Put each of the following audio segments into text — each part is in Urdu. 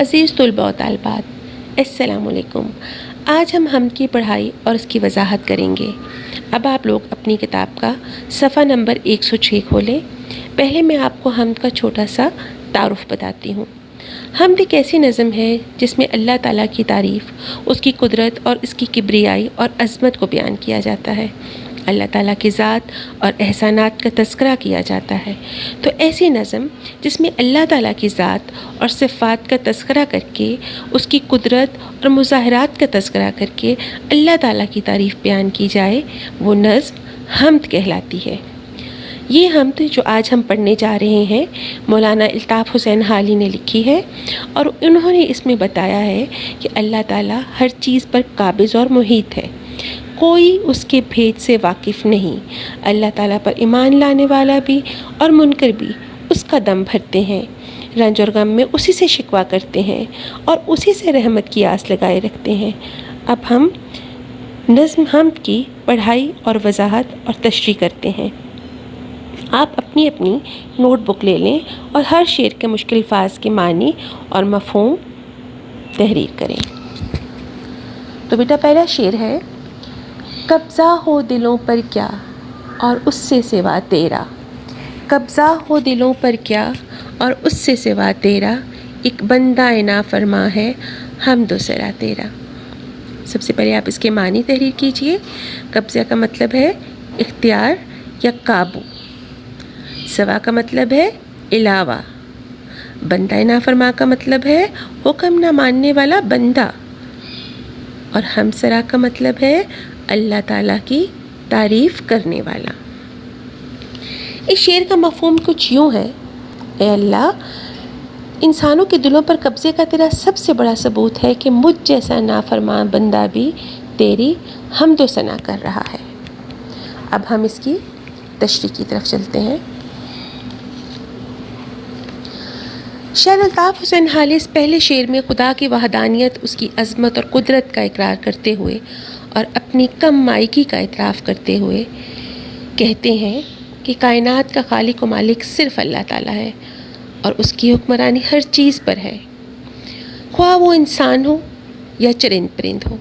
عزیز طلباء و طالبات، السلام علیکم۔ آج ہم حمد کی پڑھائی اور اس کی وضاحت کریں گے۔ اب آپ لوگ اپنی کتاب کا صفحہ نمبر 106 کھولیں۔ پہلے میں آپ کو حمد کا چھوٹا سا تعارف بتاتی ہوں۔ حمد ایک ایسی نظم ہے جس میں اللہ تعالیٰ کی تعریف، اس کی قدرت اور اس کی کبریائی اور عظمت کو بیان کیا جاتا ہے۔ اللہ تعالیٰ کی ذات اور احسانات کا تذکرہ کیا جاتا ہے۔ تو ایسی نظم جس میں اللہ تعالیٰ کی ذات اور صفات کا تذکرہ کر کے، اس کی قدرت اور مظاہرات کا تذکرہ کر کے اللہ تعالیٰ کی تعریف بیان کی جائے، وہ نظم حمد کہلاتی ہے۔ یہ حمد جو آج ہم پڑھنے جا رہے ہیں مولانا الطاف حسین حالی نے لکھی ہے، اور انہوں نے اس میں بتایا ہے کہ اللہ تعالیٰ ہر چیز پر قابض اور محیط ہے، کوئی اس کے بھید سے واقف نہیں۔ اللہ تعالیٰ پر ایمان لانے والا بھی اور منکر بھی اس کا دم بھرتے ہیں، رنج اور غم میں اسی سے شکوہ کرتے ہیں اور اسی سے رحمت کی آس لگائے رکھتے ہیں۔ اب ہم نظم حمد کی پڑھائی اور وضاحت اور تشریح کرتے ہیں۔ آپ اپنی اپنی نوٹ بک لے لیں اور ہر شعر کے مشکل الفاظ کے معنی اور مفہوم تحریر کریں۔ تو بیٹا پہلا شعر ہے: قبضہ ہو دلوں پر کیا اور اس سے سوا تیرا، قبضہ ہو دلوں پر کیا اور اس سے سوا تیرا، ایک بندہ نافرماں ہے حمد و ثنا تیرا۔ سب سے پہلے آپ اس کے معنی تحریر کیجئے۔ قبضہ کا مطلب ہے اختیار یا قابو، سوا کا مطلب ہے علاوہ، بندہ نافرماں کا مطلب ہے حکم نہ ماننے والا بندہ، اور حمد ثنا کا مطلب ہے اللہ تعالیٰ کی تعریف کرنے والا۔ اس شعر کا مفہوم کچھ یوں ہے: اے اللہ، انسانوں کے دلوں پر قبضے کا تیرا سب سے بڑا ثبوت ہے کہ مجھ جیسا نافرمان بندہ بھی تیری حمد و ثنا کر رہا ہے۔ اب ہم اس کی تشریح کی طرف چلتے ہیں۔ شاعر الطاف حسین حالی اس پہلے شعر میں خدا کی وحدانیت، اس کی عظمت اور قدرت کا اقرار کرتے ہوئے اور اپنی کم مائگی کا اعتراف کرتے ہوئے کہتے ہیں کہ کائنات کا خالق و مالک صرف اللہ تعالیٰ ہے اور اس کی حکمرانی ہر چیز پر ہے، خواہ وہ انسان ہو یا چرند پرند ہو،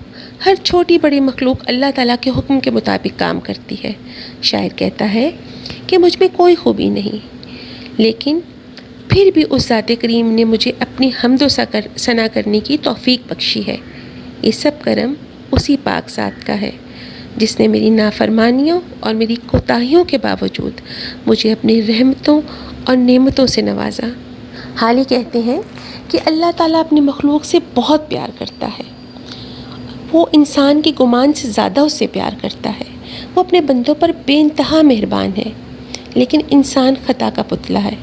ہر چھوٹی بڑی مخلوق اللہ تعالیٰ کے حکم کے مطابق کام کرتی ہے۔ شاعر کہتا ہے کہ مجھ میں کوئی خوبی نہیں، لیکن پھر بھی اس ذات کریم نے مجھے اپنی حمد و ثنا کرنے کی توفیق بخشی ہے۔ یہ سب کرم اسی پاک ذات کا ہے جس نے میری نافرمانیوں اور میری کوتاہیوں کے باوجود مجھے اپنی رحمتوں اور نعمتوں سے نوازا۔ حالی کہتے ہیں کہ اللہ تعالیٰ اپنی مخلوق سے بہت پیار کرتا ہے، وہ انسان کے گمان سے زیادہ اس سے پیار کرتا ہے۔ وہ اپنے بندوں پر بے انتہا مہربان ہے، لیکن انسان خطا کا پتلا ہے،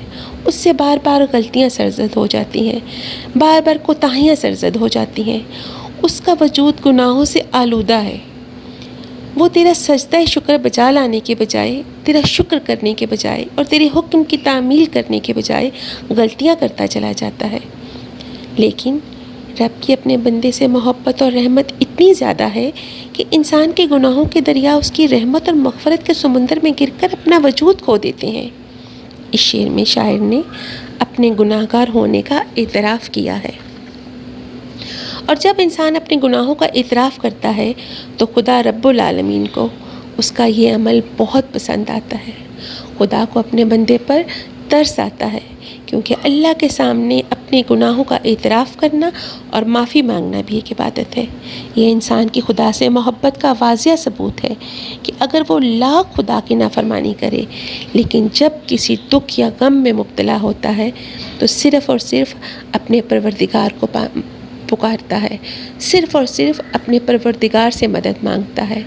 اس سے بار بار غلطیاں سرزد ہو جاتی ہیں، بار بار کوتاہیاں سرزد ہو جاتی ہیں، اس کا وجود گناہوں سے آلودہ ہے۔ وہ تیرا سجدہ شکر بجا لانے کے بجائے، تیرا شکر کرنے کے بجائے اور تیرے حکم کی تعمیل کرنے کے بجائے غلطیاں کرتا چلا جاتا ہے۔ لیکن رب کی اپنے بندے سے محبت اور رحمت اتنی زیادہ ہے کہ انسان کے گناہوں کے دریا اس کی رحمت اور مغفرت کے سمندر میں گر کر اپنا وجود کھو دیتے ہیں۔ اس شعر میں شاعر نے اپنے گناہ گار ہونے کا اعتراف کیا ہے، اور جب انسان اپنے گناہوں کا اعتراف کرتا ہے تو خدا رب العالمین کو اس کا یہ عمل بہت پسند آتا ہے۔ خدا کو اپنے بندے پر ترس آتا ہے، کیونکہ اللہ کے سامنے اپنے گناہوں کا اعتراف کرنا اور معافی مانگنا بھی ایک عبادت ہے۔ یہ انسان کی خدا سے محبت کا واضح ثبوت ہے کہ اگر وہ لاکھ خدا کی نافرمانی کرے، لیکن جب کسی دکھ یا غم میں مبتلا ہوتا ہے تو صرف اور صرف اپنے پروردگار کو پکارتا ہے، صرف اور صرف اپنے پروردگار سے مدد مانگتا ہے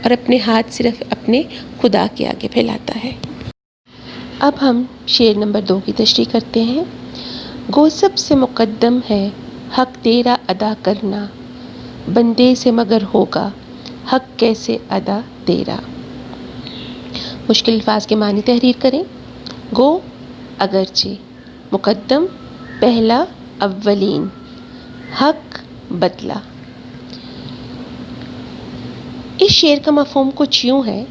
اور اپنے ہاتھ صرف اپنے خدا کے آگے پھیلاتا ہے۔ اب ہم شعر نمبر 2 کی تشریح کرتے ہیں۔ گو سب سے مقدم ہے حق تیرا ادا کرنا، بندے سے مگر ہوگا حق کیسے ادا تیرا۔ مشکل الفاظ کے معنی تحریر کریں۔ گو اگرچہ، مقدم پہلا اولین، حق بدلہ۔ اس شعر کا مفہوم کچھ یوں ہے: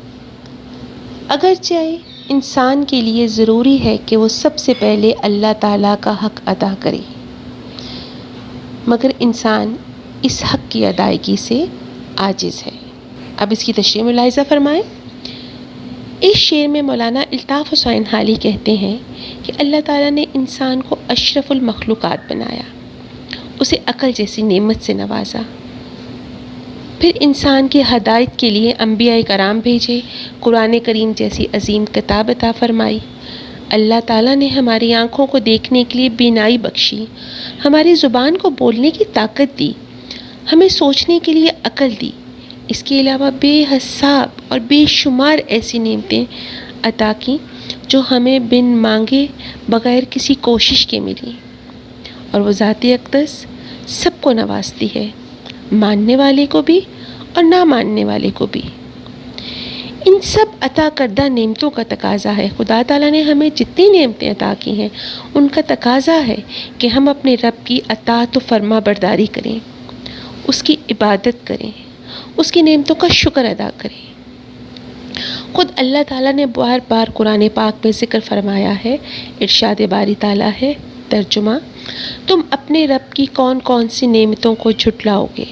اگرچہ انسان کے لیے ضروری ہے کہ وہ سب سے پہلے اللہ تعالیٰ کا حق ادا کرے، مگر انسان اس حق کی ادائیگی سے عاجز ہے۔ اب اس کی تشریح ملاحظہ فرمائیں۔ اس شعر میں مولانا الطاف حسین حالی کہتے ہیں کہ اللہ تعالیٰ نے انسان کو اشرف المخلوقات بنایا، اسے عقل جیسی نعمت سے نوازا، پھر انسان کی ہدایت کے لیے انبیاء کرام بھیجے، قرآن کریم جیسی عظیم کتاب عطا فرمائی۔ اللہ تعالیٰ نے ہماری آنکھوں کو دیکھنے کے لیے بینائی بخشی، ہماری زبان کو بولنے کی طاقت دی، ہمیں سوچنے کے لیے عقل دی۔ اس کے علاوہ بے حساب اور بے شمار ایسی نعمتیں عطا کیں جو ہمیں بن مانگے بغیر کسی کوشش کے ملی، اور وہ ذات اقدس سب کو نوازتی ہے، ماننے والے کو بھی اور نہ ماننے والے کو بھی۔ ان سب عطا کردہ نعمتوں کا تقاضا ہے، خدا تعالیٰ نے ہمیں جتنی نعمتیں عطا کی ہیں ان کا تقاضا ہے کہ ہم اپنے رب کی اطاعت و فرما برداری کریں، اس کی عبادت کریں، اس کی نعمتوں کا شکر ادا کریں۔ خود اللہ تعالیٰ نے بار بار قرآن پاک میں ذکر فرمایا ہے، ارشاد باری تعالیٰ ہے، ترجمہ: تم اپنے رب کی کون کون سی نعمتوں کو جھٹلاؤ گے۔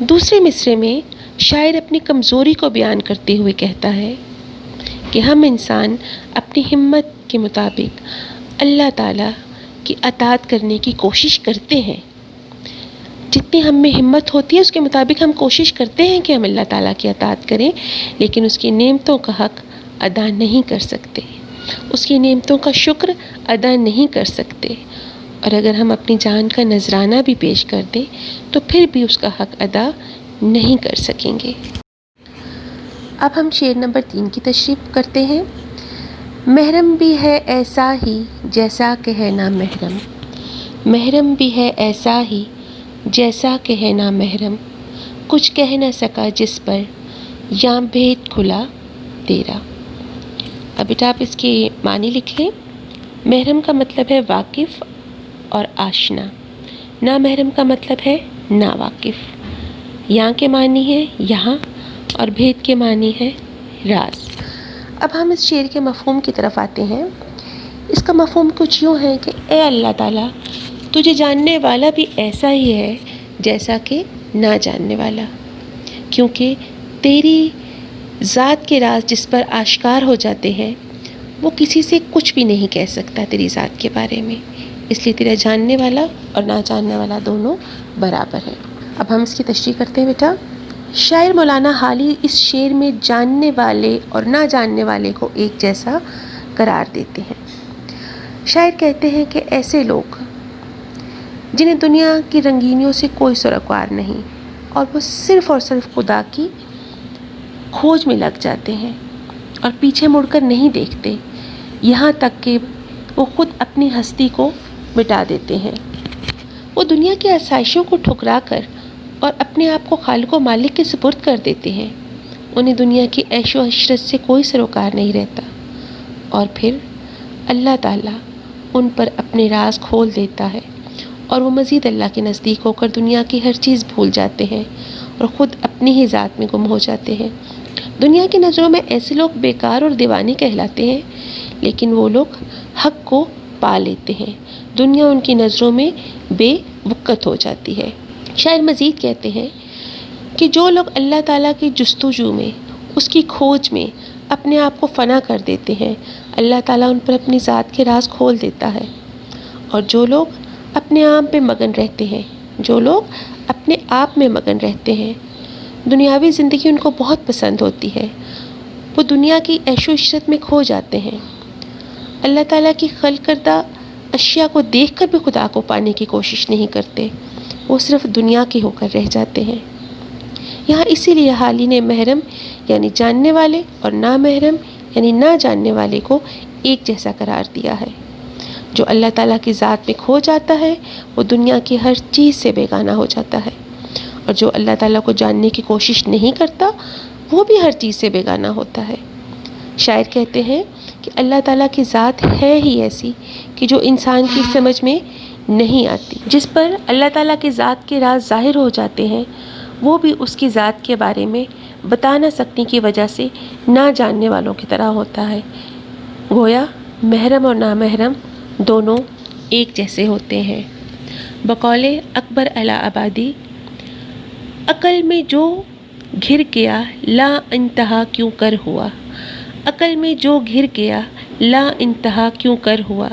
دوسرے مصرعے میں شاعر اپنی کمزوری کو بیان کرتے ہوئے کہتا ہے کہ ہم انسان اپنی ہمت کے مطابق اللہ تعالیٰ کی اطاعت کرنے کی کوشش کرتے ہیں، جتنی ہم میں ہمت ہوتی ہے اس کے مطابق ہم کوشش کرتے ہیں کہ ہم اللہ تعالیٰ کی اطاعت کریں، لیکن اس کی نعمتوں کا حق ادا نہیں کر سکتے، اس کی نعمتوں کا شکر ادا نہیں کر سکتے، اور اگر ہم اپنی جان کا نذرانہ بھی پیش کر دیں تو پھر بھی اس کا حق ادا نہیں کر سکیں گے۔ اب ہم شعر نمبر 3 کی تشریح کرتے ہیں۔ محرم بھی ہے ایسا ہی جیسا کہ ہے نا محرم، محرم بھی ہے ایسا ہی جیسا کہ ہے نا محرم، کچھ کہہ نہ سکا جس پر یاں بھید کھلا تیرا۔ اب بیٹا آپ اس کے معنی لکھ لیں۔ محرم کا مطلب ہے واقف اور آشنا، نا محرم کا مطلب ہے نا واقف۔ یاں کے معنی ہے یہاں، اور بھید کے معنی ہے راز۔ اب ہم اس شعر کے مفہوم کی طرف آتے ہیں۔ اس کا مفہوم کچھ یوں ہے کہ اے اللہ تعالیٰ، تجھے جاننے والا بھی ایسا ہی ہے جیسا کہ نہ جاننے والا، کیونکہ تیری ذات کے راز جس پر آشکار ہو جاتے ہیں وہ کسی سے کچھ بھی نہیں کہہ سکتا تیری ذات کے بارے میں، اس لیے تیرا جاننے والا اور نہ جاننے والا دونوں برابر ہیں۔ اب ہم اس کی تشریح کرتے ہیں بیٹا۔ شاعر مولانا حالی اس شعر میں جاننے والے اور نہ جاننے والے کو ایک جیسا قرار دیتے ہیں۔ شاعر کہتے ہیں کہ ایسے لوگ جنہیں دنیا کی رنگینیوں سے کوئی سروکار نہیں اور وہ صرف اور صرف خدا کی کھوج میں لگ جاتے ہیں اور پیچھے مڑ کر نہیں دیکھتے، یہاں تک کہ وہ خود اپنی ہستی کو مٹا دیتے ہیں۔ وہ دنیا کی آسائشوں کو ٹھکرا کر اور اپنے آپ کو خالق و مالک کے سپرد کر دیتے ہیں۔ انہیں دنیا کی عیش و عشرت سے کوئی سروکار نہیں رہتا، اور پھر اللہ تعالیٰ ان پر اپنے راز کھول دیتا ہے اور وہ مزید اللہ کے نزدیک ہو کر دنیا کی ہر چیز بھول جاتے ہیں اور خود اپنی ہی ذات میں گم ہو جاتے ہیں۔ دنیا کی نظروں میں ایسے لوگ بیکار اور دیوانے کہلاتے ہیں، لیکن وہ لوگ حق کو پا لیتے ہیں، دنیا ان کی نظروں میں بے وقت ہو جاتی ہے۔ شاعر مزید کہتے ہیں کہ جو لوگ اللہ تعالیٰ کی جستجو میں، اس کی کھوج میں اپنے آپ کو فنا کر دیتے ہیں، اللہ تعالیٰ ان پر اپنی ذات کے راز کھول دیتا ہے، اور جو لوگ اپنے آپ میں مگن رہتے ہیں، جو لوگ اپنے آپ میں مگن رہتے ہیں، دنیاوی زندگی ان کو بہت پسند ہوتی ہے، وہ دنیا کی عیش و عشرت میں کھو جاتے ہیں، اللہ تعالیٰ کی خلق کردہ اشیاء کو دیکھ کر بھی خدا کو پانے کی کوشش نہیں کرتے، وہ صرف دنیا کے ہو کر رہ جاتے ہیں۔ یہاں اسی لیے حالی نے محرم یعنی جاننے والے اور نامحرم یعنی نہ جاننے والے کو ایک جیسا قرار دیا ہے۔ جو اللہ تعالیٰ کی ذات میں کھو جاتا ہے وہ دنیا کی ہر چیز سے بیگانہ ہو جاتا ہے، اور جو اللہ تعالیٰ کو جاننے کی کوشش نہیں کرتا وہ بھی ہر چیز سے بیگانہ ہوتا ہے۔ شاعر کہتے ہیں کہ اللہ تعالیٰ کی ذات ہے ہی ایسی کہ جو انسان کی سمجھ میں نہیں آتی، جس پر اللہ تعالیٰ کی ذات کے راز ظاہر ہو جاتے ہیں وہ بھی اس کی ذات کے بارے میں بتا نہ سکنے کی وجہ سے نہ جاننے والوں کی طرح ہوتا ہے۔ گویا محرم اور نامحرم دونوں ایک جیسے ہوتے ہیں۔ بقول اکبر الہ آبادی، عقل میں جو گھر گیا لا انتہا کیوں کر ہوا، عقل میں جو گھر گیا لا انتہا کیوں کر ہوا،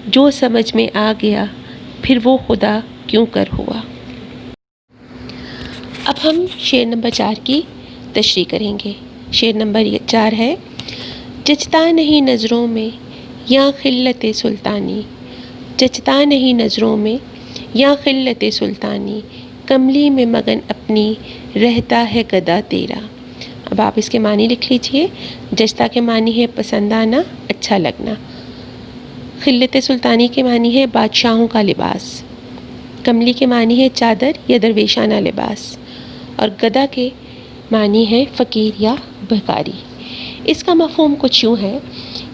جو سمجھ میں آ گیا پھر وہ خدا کیوں کر ہوا۔ اب ہم شعر نمبر 4 کی تشریح کریں گے۔ شعر نمبر 4 ہے: جچتا نہیں نظروں میں یا خلت سلطانی، جچتا نہیں نظروں میں یا خلت سلطانی، کملی میں مگن اپنی رہتا ہے گدا تیرا۔ اب آپ اس کے معنی لکھ لیجئے۔ جچتا کے معنی ہے پسند آنا، اچھا لگنا۔ خلت سلطانی کے معنی ہے بادشاہوں کا لباس۔ کملی کے معنی ہے چادر یا درویشانہ لباس، اور گدا کے معنی ہے فقیر یا بھکاری۔ اس کا مفہوم کچھ یوں ہے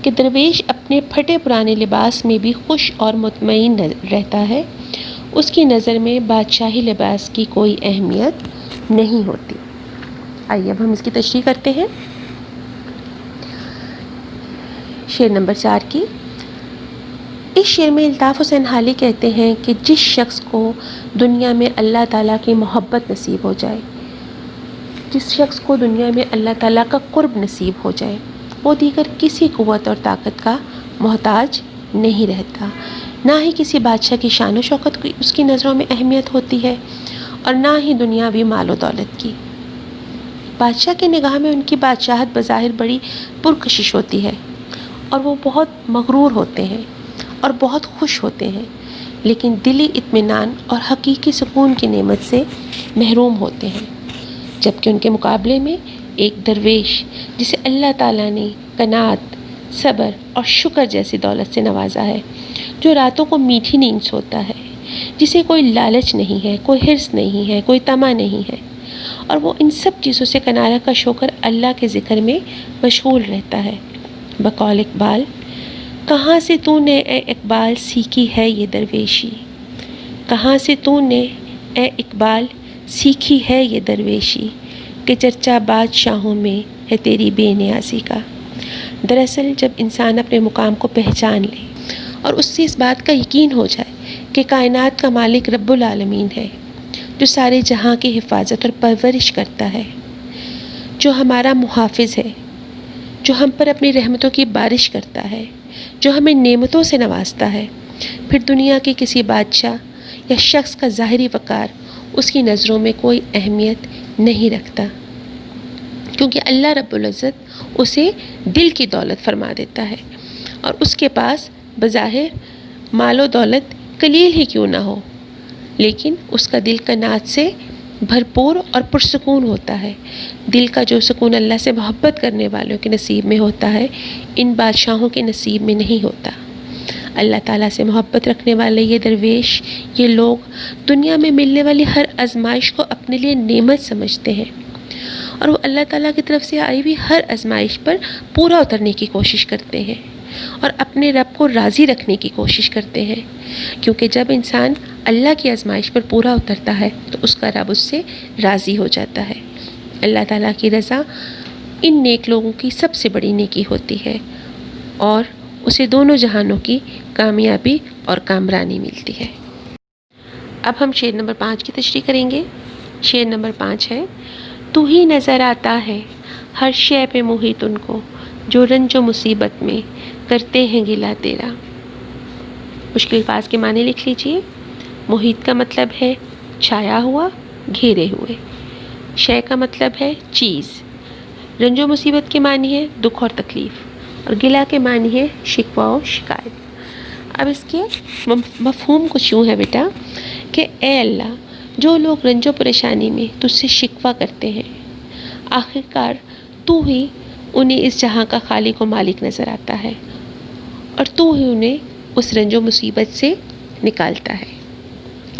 کہ درویش اپنے پھٹے پرانے لباس میں بھی خوش اور مطمئن رہتا ہے، اس کی نظر میں بادشاہی لباس کی کوئی اہمیت نہیں ہوتی۔ آئیے اب ہم اس کی تشریح کرتے ہیں۔ شعر نمبر 4 کی۔ اس شعر میں الطاف حسین حالی کہتے ہیں کہ جس شخص کو دنیا میں اللہ تعالیٰ کی محبت نصیب ہو جائے، جس شخص کو دنیا میں اللہ تعالیٰ کا قرب نصیب ہو جائے، وہ دیگر کسی قوت اور طاقت کا محتاج نہیں رہتا، نہ ہی کسی بادشاہ کی شان و شوکت کی اس کی نظروں میں اہمیت ہوتی ہے، اور نہ ہی دنیاوی مال و دولت کی۔ بادشاہ کی نگاہ میں ان کی بادشاہت بظاہر بڑی پرکشش ہوتی ہے، اور وہ بہت مغرور ہوتے ہیں اور بہت خوش ہوتے ہیں، لیکن دلی اطمینان اور حقیقی سکون کی نعمت سے محروم ہوتے ہیں، جبکہ ان کے مقابلے میں ایک درویش جسے اللہ تعالیٰ نے قناعت، صبر اور شکر جیسی دولت سے نوازا ہے، جو راتوں کو میٹھی نیند سوتا ہے، جسے کوئی لالچ نہیں ہے، کوئی حرص نہیں ہے، کوئی طمع نہیں ہے، اور وہ ان سب چیزوں سے کنارہ کش ہو کر اللہ کے ذکر میں مشغول رہتا ہے۔ بقول اقبال: کہاں سے تو نے اے اقبال سیکھی ہے یہ درویشی، کہاں سے تو نے اے اقبال سیکھی ہے یہ درویشی، کہ چرچا بادشاہوں میں ہے تیری بے نیازی کا۔ دراصل جب انسان اپنے مقام کو پہچان لے اور اس سے اس بات کا یقین ہو جائے کہ کائنات کا مالک رب العالمین ہے، جو سارے جہاں کی حفاظت اور پرورش کرتا ہے، جو ہمارا محافظ ہے، جو ہم پر اپنی رحمتوں کی بارش کرتا ہے، جو ہمیں نعمتوں سے نوازتا ہے، پھر دنیا کے کسی بادشاہ یا شخص کا ظاہری وقار اس کی نظروں میں کوئی اہمیت نہیں رکھتا، کیونکہ اللہ رب العزت اسے دل کی دولت فرما دیتا ہے، اور اس کے پاس بظاہر مال و دولت قلیل ہی کیوں نہ ہو، لیکن اس کا دل قناعت سے بھرپور اور پرسکون ہوتا ہے۔ دل کا جو سکون اللہ سے محبت کرنے والوں کے نصیب میں ہوتا ہے، ان بادشاہوں کے نصیب میں نہیں ہوتا۔ اللہ تعالیٰ سے محبت رکھنے والے یہ درویش، یہ لوگ دنیا میں ملنے والی ہر آزمائش کو اپنے لیے نعمت سمجھتے ہیں، اور وہ اللہ تعالیٰ کی طرف سے آئی ہوئی ہر آزمائش پر پورا اترنے کی کوشش کرتے ہیں، اور اپنے رب کو راضی رکھنے کی کوشش کرتے ہیں، کیونکہ جب انسان اللہ کی آزمائش پر پورا اترتا ہے تو اس کا رب اس سے راضی ہو جاتا ہے۔ اللہ تعالیٰ کی رضا ان نیک لوگوں کی سب سے بڑی نیکی ہوتی ہے، اور اسے دونوں جہانوں کی کامیابی اور کامرانی ملتی ہے۔ اب ہم شعر نمبر 5 کی تشریح کریں گے۔ شعر نمبر 5 ہے: تو ہی نظر آتا ہے ہر شے پہ محیط ان کو، جو رنج و مصیبت میں کرتے ہیں گلہ تیرا۔ مشکل الفاظ کے معنی لکھ لیجئے۔ محیط کا مطلب ہے چھایا ہوا، گھیرے ہوئے۔ شے کا مطلب ہے چیز۔ رنج و مصیبت کے معنی ہے دکھ اور تکلیف، اور گلہ کے معنی ہے شکوہ و شکایت۔ اب اس کے مفہوم کچھ یوں ہے بیٹا کہ اے اللہ، جو لوگ رنج و پریشانی میں تجھ سے شکوہ کرتے ہیں، آخرکار تو ہی انہیں اس جہاں کا خالق و مالک نظر آتا ہے، اور تو ہی انہیں اس رنج و مصیبت سے نکالتا ہے۔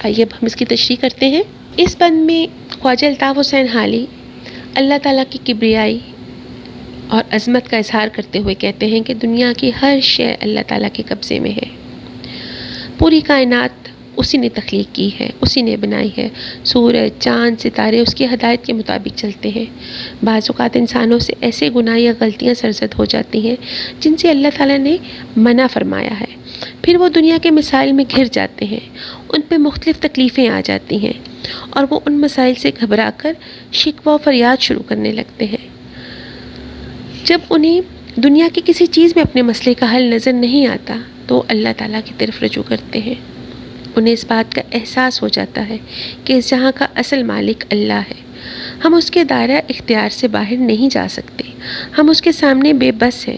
آئیے اب ہم اس کی تشریح کرتے ہیں۔ اس بند میں خواجہ الطاف حسین حالی اللہ تعالیٰ کی کبریائی اور عظمت کا اظہار کرتے ہوئے کہتے ہیں کہ دنیا کی ہر شے اللہ تعالیٰ کے قبضے میں ہے۔ پوری کائنات اسی نے تخلیق کی ہے، اسی نے بنائی ہے۔ سورج، چاند، ستارے اس کی ہدایت کے مطابق چلتے ہیں۔ بعض اوقات انسانوں سے ایسے گناہ یا غلطیاں سرزد ہو جاتی ہیں جن سے اللہ تعالیٰ نے منع فرمایا ہے، پھر پھر وہ دنیا کے مسائل میں گھر جاتے ہیں، ان پہ مختلف تکلیفیں آ جاتی ہیں اور وہ ان مسائل سے گھبرا کر شکوہ و فریاد شروع کرنے لگتے ہیں۔ جب انہیں دنیا کی کسی چیز میں اپنے مسئلے کا حل نظر نہیں آتا تو وہ اللہ تعالیٰ کی طرف رجوع کرتے ہیں۔ انہیں اس بات کا احساس ہو جاتا ہے کہ اس جہاں کا اصل مالک اللہ ہے، ہم اس کے دائرہ اختیار سے باہر نہیں جا سکتے، ہم اس کے سامنے بے بس ہیں۔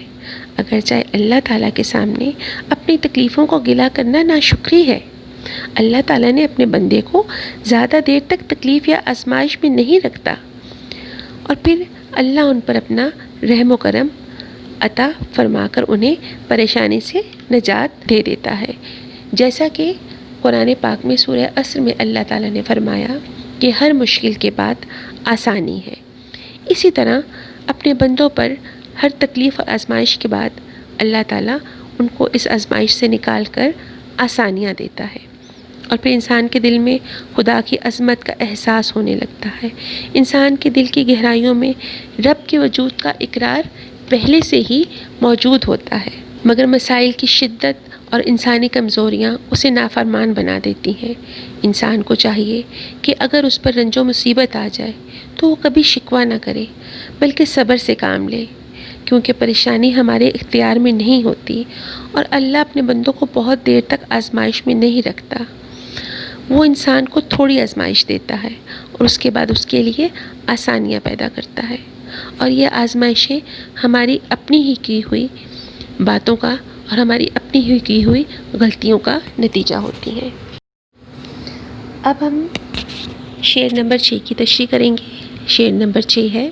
اگر چاہے اللہ تعالیٰ کے سامنے اپنی تکلیفوں کو گلا کرنا ناشکری ہے۔ اللہ تعالیٰ نے اپنے بندے کو زیادہ دیر تک تکلیف یا آزمائش میں نہیں رکھتا اور پھر اللہ ان پر اپنا رحم و کرم عطا فرما کر انہیں پریشانی سے نجات دے دیتا ہے، جیسا کہ قرآن پاک میں سورہ عصر میں اللہ تعالیٰ نے فرمایا کہ ہر مشکل کے بعد آسانی ہے۔ اسی طرح اپنے بندوں پر ہر تکلیف اور آزمائش کے بعد اللہ تعالیٰ ان کو اس آزمائش سے نکال کر آسانیاں دیتا ہے، اور پھر انسان کے دل میں خدا کی عظمت کا احساس ہونے لگتا ہے۔ انسان کے دل کی گہرائیوں میں رب کے وجود کا اقرار پہلے سے ہی موجود ہوتا ہے، مگر مسائل کی شدت اور انسانی کمزوریاں اسے نافرمان بنا دیتی ہیں۔ انسان کو چاہیے کہ اگر اس پر رنج و مصیبت آ جائے تو وہ کبھی شکوہ نہ کرے بلکہ صبر سے کام لے، کیونکہ پریشانی ہمارے اختیار میں نہیں ہوتی اور اللہ اپنے بندوں کو بہت دیر تک آزمائش میں نہیں رکھتا۔ وہ انسان کو تھوڑی آزمائش دیتا ہے اور اس کے بعد اس کے لیے آسانیاں پیدا کرتا ہے، اور یہ آزمائشیں ہماری اپنی ہی کی ہوئی باتوں کا اور ہماری اپنی ہی کی ہوئی غلطیوں کا نتیجہ ہوتی ہیں۔ اب ہم شعر نمبر 6 کی تشریح کریں گے۔ شعر نمبر 6 ہے: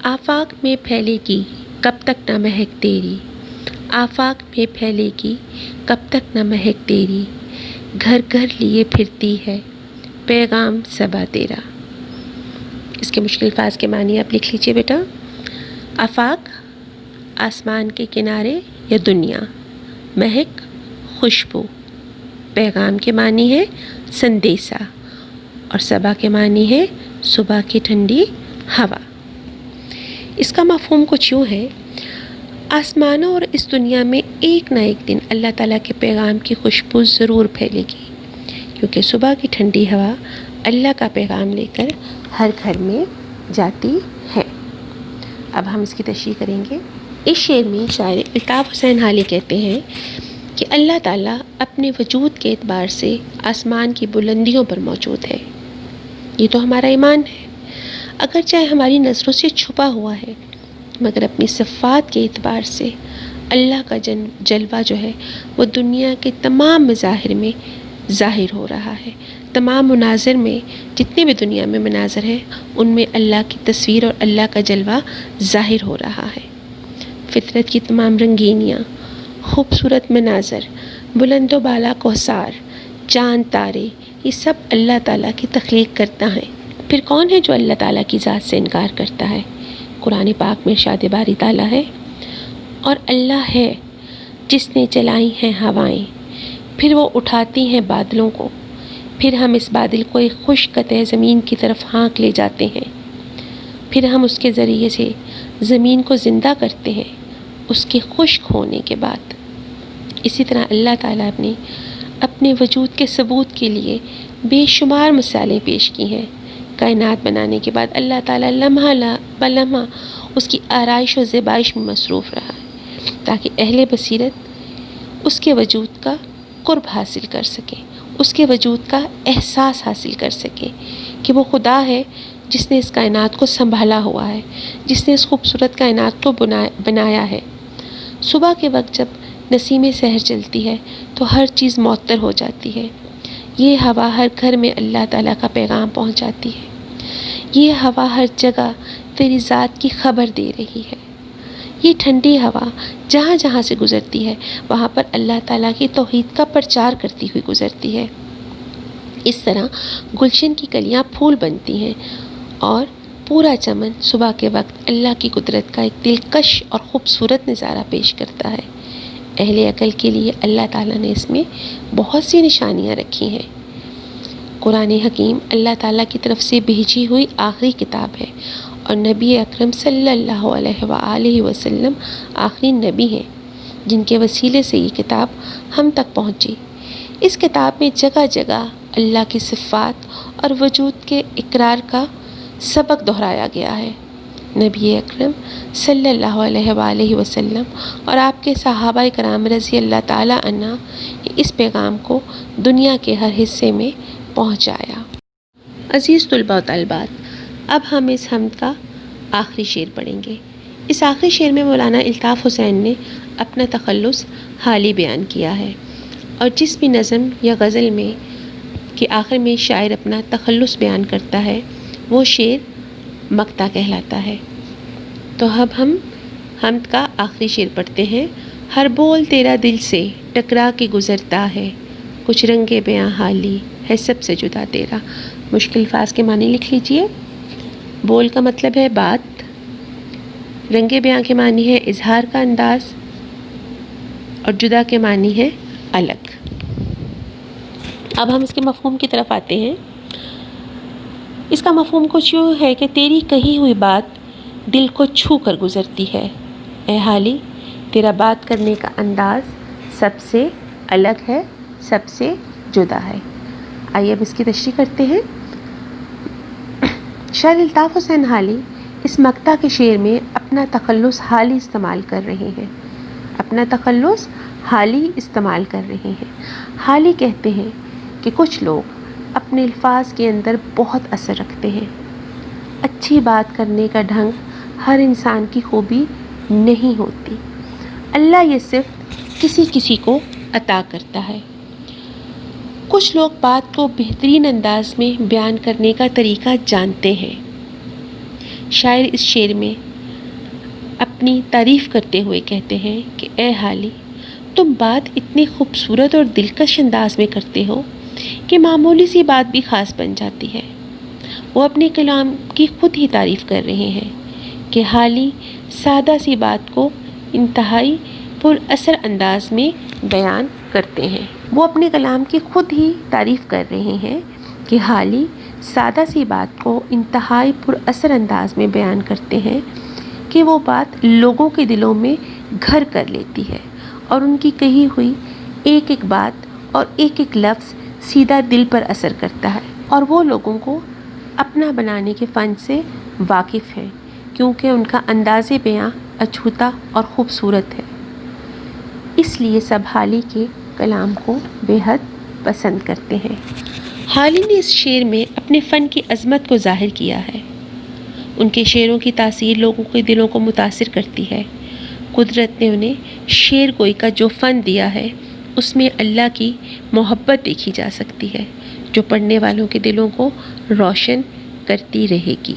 آفاق میں پھیلے گی کب تک نہ مہک تیری، آفاق میں پھیلے گی کب تک نہ مہک تیری، گھر گھر لیے پھرتی ہے پیغام صبا تیرا۔ اس کے مشکل الفاظ کے معنی آپ لکھ لیجئے بیٹا۔ آفاق آسمان کے کنارے یا دنیا، مہک خوشبو، پیغام کے معنی ہے سندیسہ، اور صبا کے معنی ہے صبح کی ٹھنڈی ہوا۔ اس کا مفہوم کچھ یوں ہے: آسمانوں اور اس دنیا میں ایک نہ ایک دن اللہ تعالیٰ کے پیغام کی خوشبو ضرور پھیلے گی، کیونکہ صبح کی ٹھنڈی ہوا اللہ کا پیغام لے کر ہر گھر میں جاتی ہے۔ اب ہم اس کی تشریح کریں گے۔ اس شعر میں شاعر الطاف حسین حالی کہتے ہیں کہ اللہ تعالیٰ اپنے وجود کے اعتبار سے آسمان کی بلندیوں پر موجود ہے، یہ تو ہمارا ایمان ہے، اگرچہ ہماری نظروں سے چھپا ہوا ہے، مگر اپنی صفات کے اعتبار سے اللہ کا جلوہ جو ہے وہ دنیا کے تمام مظاہر میں ظاہر ہو رہا ہے۔ تمام مناظر میں، جتنے بھی دنیا میں مناظر ہیں، ان میں اللہ کی تصویر اور اللہ کا جلوہ ظاہر ہو رہا ہے۔ فطرت کی تمام رنگینیاں، خوبصورت مناظر، بلند و بالا کوثار، چاند تارے، یہ سب اللہ تعالیٰ کی تخلیق کرتا ہے۔ پھر کون ہے جو اللہ تعالیٰ کی ذات سے انکار کرتا ہے؟ قرآن پاک میں ارشاد باری تعالیٰ ہے: اور اللہ ہے جس نے چلائی ہیں ہوائیں، پھر وہ اٹھاتی ہیں بادلوں کو، پھر ہم اس بادل کو ایک خشک قطع زمین کی طرف ہانک لے جاتے ہیں، پھر ہم اس کے ذریعے سے زمین کو زندہ کرتے ہیں اس کے خشک ہونے کے بعد۔ اسی طرح اللہ تعالیٰ نے اپنے وجود کے ثبوت کے لیے بے شمار مثالیں پیش کی ہیں۔ کائنات بنانے کے بعد اللہ تعالیٰ لمحہ بلمحہ اس کی آرائش و زیبائش میں مصروف رہا ہے، تاکہ اہل بصیرت اس کے وجود کا قرب حاصل کر سکیں، اس کے وجود کا احساس حاصل کر سکیں کہ وہ خدا ہے جس نے اس کائنات کو سنبھالا ہوا ہے، جس نے اس خوبصورت کائنات کو بنایا ہے۔ صبح کے وقت جب نسیم سحر چلتی ہے تو ہر چیز معطر ہو جاتی ہے۔ یہ ہوا ہر گھر میں اللہ تعالیٰ کا پیغام پہنچاتی ہے۔ یہ ہوا ہر جگہ تیری ذات کی خبر دے رہی ہے۔ یہ ٹھنڈی ہوا جہاں جہاں سے گزرتی ہے وہاں پر اللہ تعالیٰ کی توحید کا پرچار کرتی ہوئی گزرتی ہے۔ اس طرح گلشن کی کلیاں پھول بنتی ہیں اور پورا چمن صبح کے وقت اللہ کی قدرت کا ایک دلکش اور خوبصورت نظارہ پیش کرتا ہے۔ اہل عقل کے لیے اللہ تعالیٰ نے اس میں بہت سی نشانیاں رکھی ہیں۔ قرآن حکیم اللہ تعالیٰ کی طرف سے بھیجی ہوئی آخری کتاب ہے اور نبی اکرم صلی اللہ علیہ وآلہ وسلم آخری نبی ہیں۔ جن کے وسیلے سے یہ کتاب ہم تک پہنچی۔ اس کتاب میں جگہ جگہ اللہ کی صفات اور وجود کے اقرار کا سبق دہرایا گیا ہے۔ نبی اکرم صلی اللہ علیہ وآلہ وسلم اور آپ کے صحابہ کرام رضی اللہ تعالیٰ عنہ نے اس پیغام کو دنیا کے ہر حصے میں پہنچایا۔ عزیز طلباء و طالبات، اب ہم اس حمد کا آخری شعر پڑھیں گے۔ اس آخری شعر میں مولانا الطاف حسین نے اپنا تخلص حالی بیان کیا ہے، اور جس بھی نظم یا غزل میں کہ آخر میں شاعر اپنا تخلص بیان کرتا ہے وہ شعر مقطع کہلاتا ہے۔ تو اب ہم حمد کا آخری شعر پڑھتے ہیں۔ ہر بول تیرا دل سے ٹکرا کے گزرتا ہے، کچھ رنگ بیاں حالی ہے سب سے جدا تیرا۔ مشکل الفاظ کے معنی لکھ لیجئے۔ بول کا مطلب ہے بات، رنگ بیاں کے معنی ہے اظہار کا انداز، اور جدا کے معنی ہے الگ۔ اب ہم اس کے مفہوم کی طرف آتے ہیں۔ اس کا مفہوم کچھ یوں ہے کہ تیری کہی ہوئی بات دل کو چھو کر گزرتی ہے، اے حالی تیرا بات کرنے کا انداز سب سے الگ ہے، سب سے جدا ہے۔ آئیے اب اس کی تشریح کرتے ہیں۔ شاعر الطاف حسین حالی اس مقطع کے شعر میں اپنا تخلص حالی استعمال کر رہے ہیں، اپنا تخلص حالی استعمال کر رہے ہیں۔ حالی کہتے ہیں کہ کچھ لوگ اپنے الفاظ کے اندر بہت اثر رکھتے ہیں۔ اچھی بات کرنے کا ڈھنگ ہر انسان کی خوبی نہیں ہوتی، اللہ یہ صرف کسی کسی کو عطا کرتا ہے۔ کچھ لوگ بات کو بہترین انداز میں بیان کرنے کا طریقہ جانتے ہیں۔ شاعر اس شعر میں اپنی تعریف کرتے ہوئے کہتے ہیں کہ اے حالی تم بات اتنے خوبصورت اور دلکش انداز میں کرتے ہو کہ معمولی سی بات بھی خاص بن جاتی ہے۔ وہ اپنے کلام کی خود ہی تعریف کر رہے ہیں کہ حالی سادہ سی بات کو انتہائی پر اثر انداز میں بیان کرتے ہیں۔ وہ اپنے کلام کی خود ہی تعریف کر رہے ہیں کہ حالی سادہ سی بات کو انتہائی پر اثر انداز میں بیان کرتے ہیں کہ وہ بات لوگوں کے دلوں میں گھر کر لیتی ہے، اور ان کی کہی ہوئی ایک ایک بات اور ایک ایک لفظ سیدھا دل پر اثر کرتا ہے، اور وہ لوگوں کو اپنا بنانے کے فن سے واقف ہیں کیونکہ ان کا انداز بیاں اچھوتا اور خوبصورت ہے۔ اس لیے سب حالی کے کلام کو بے حد پسند کرتے ہیں۔ حالی نے اس شعر میں اپنے فن کی عظمت کو ظاہر کیا ہے۔ ان کے شعروں کی تاثیر لوگوں کے دلوں کو متاثر کرتی ہے۔ قدرت نے انہیں شعر گوئی کا جو فن دیا ہے اس میں اللہ کی محبت دیکھی جا سکتی ہے جو پڑھنے والوں کے دلوں کو روشن کرتی رہے گی۔